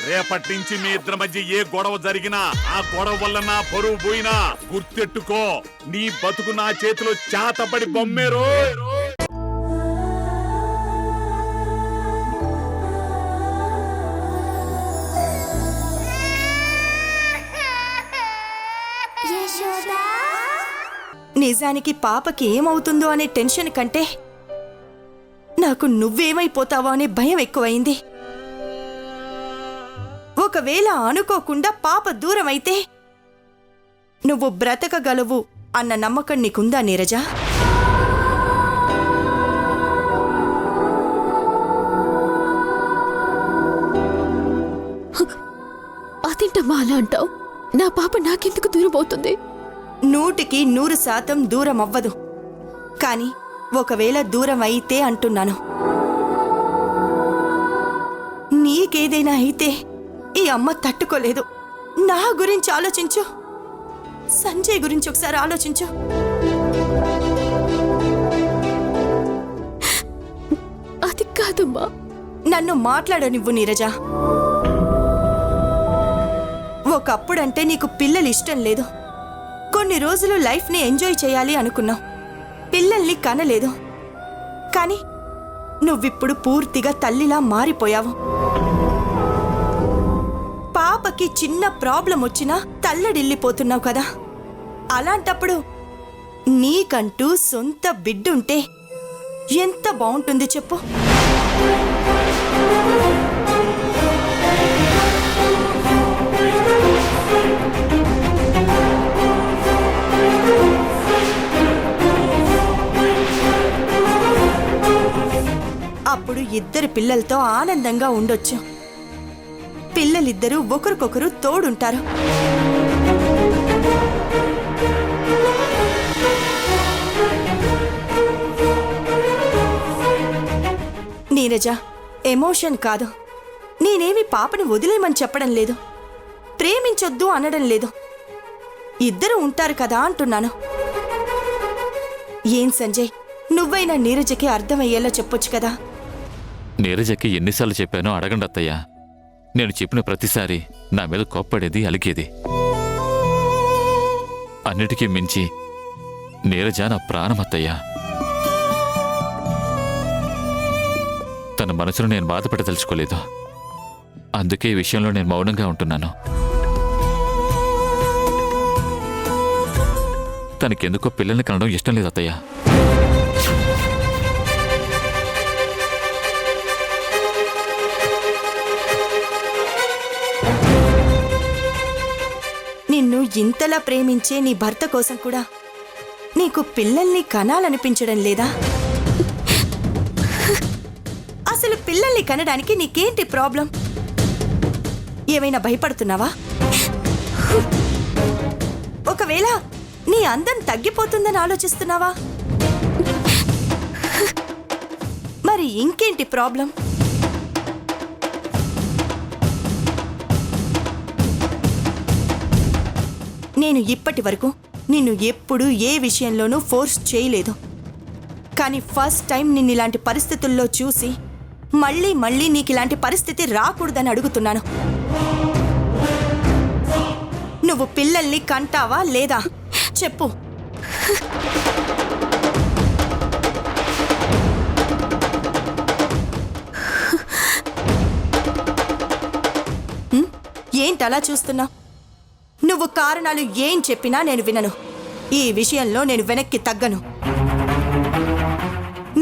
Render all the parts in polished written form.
రేపటి నుంచి మీ ఇద్దరి మధ్య ఏ గొడవ జరిగినా ఆ గొడవ వల్ల నా పరువు పోయినా గుర్తెట్టుకో, నీ బతుకు నా చేతిలో చాతపడి బొమ్మేరో. నిజానికి పాపకి ఏమవుతుందో అనే టెన్షన్ కంటే నాకు నువ్వేమైపోతావో అనే భయం ఎక్కువైంది. ఒకవేళ అనుకోకుండా పాప దూరం అయితే నువ్వు బ్రతకగలవు అన్న నమ్మకం నీకుందా నీరజ? అదేంటమ్మా అలా అంటావు? నా పాప నాకెందుకు దూరం అవుతుంది? 100% దూరం అవ్వదు, కానీ ఒకవేళ దూరం అయితే అంటున్నాను. నీకేదైనా అయితే ఈ అమ్మ తట్టుకోలేదు. నా గురించి ఆలోచించు, సంజయ్ గురించి ఒకసారి ఆలోచించు. అది కాదమ్మా. నన్ను మాట్లాడనివ్వు నీరజ. ఒకప్పుడంటే నీకు పిల్లలు ఇష్టం లేదు. కొన్ని రోజులు లైఫ్ని ఎంజాయ్ చేయాలి అనుకున్నావు, పిల్లల్ని కనలేదు. కానీ నువ్విప్పుడు పూర్తిగా తల్లిలా మారిపోయావు. పాపకి చిన్న ప్రాబ్లం వచ్చినా తల్లడిల్లిపోతున్నావు కదా. అలాంటప్పుడు నీకంటూ సొంత బిడ్డుంటే ఎంత బాగుంటుంది చెప్పు. అప్పుడు ఇద్దరు పిల్లలతో ఆనందంగా ఉండొచ్చు. పిల్లలిద్దరూ ఒకరికొకరు తోడుంటారు. నీరజ, ఎమోషన్ కాదు. నేనేమి పాపని వదిలేయమని చెప్పడం లేదు, ప్రేమించొద్దు అనడం లేదు. ఇద్దరు ఉంటారు కదా అంటున్నాను. ఏం సంజయ్, నువ్వైనా నీరజకి అర్థమయ్యేలా చెప్పొచ్చు కదా. నీరజకి ఎన్నిసార్లు చెప్పానో అడగండి అత్తయ్య. నేను చెప్పిన ప్రతిసారి నా మీద కోప్పడేది, అలిగేది. అన్నిటికీ మించి నీరజ నా ప్రాణం అత్తయ్య. తన మనసును నేను బాధపడదలుచుకోలేదు. అందుకే ఈ విషయంలో నేను మౌనంగా ఉంటున్నాను. తనకెందుకో పిల్లల్ని కనడం ఇష్టం లేదు అత్తయ్య. నిన్ను ఇంతలా ప్రేమించే నీ భర్త కోసం కూడా నీకు పిల్లల్ని కనాలనిపించడం లేదా? అసలు పిల్లల్ని కనడానికి నీకేంటి ప్రాబ్లం? ఏమైనా భయపడుతున్నావా? ఒకవేళ నీ అందం తగ్గిపోతుందని ఆలోచిస్తున్నావా? మరి ఇంకేంటి ప్రాబ్లం? నేను ఇప్పటి వరకు నిన్ను ఎప్పుడూ ఏ విషయంలోనూ ఫోర్స్ చేయలేదు. కానీ ఫస్ట్ టైం నిన్ను ఇలాంటి పరిస్థితుల్లో చూసి మళ్ళీ మళ్ళీ నీకు ఇలాంటి పరిస్థితి రాకూడదని అడుగుతున్నాను. నువ్వు పిల్లల్ని కంటావా లేదా చెప్పు. ఏంటలా చూస్తున్నావు? నువ్వు కారణాలు ఏం చెప్పినా నేను వినను. ఈ విషయంలో నేను వెనక్కి తగ్గను.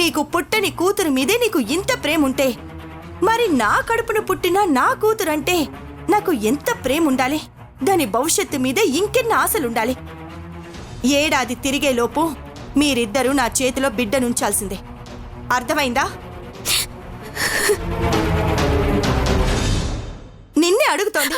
నీకు పుట్టని కూతురు మీదే నీకు ఇంత ప్రేమ ఉంటే మరి నా కడుపును పుట్టిన నా కూతురంటే నాకు ఎంత ప్రేమ ఉండాలి? దాని భవిష్యత్తు మీద ఇంకెన్ని ఆశలుండాలి? ఏడాది తిరిగేలోపు మీరిద్దరూ నా చేతిలో బిడ్డనుంచాల్సిందే. అర్థమైందా? నిన్నే అడుగుతోంది.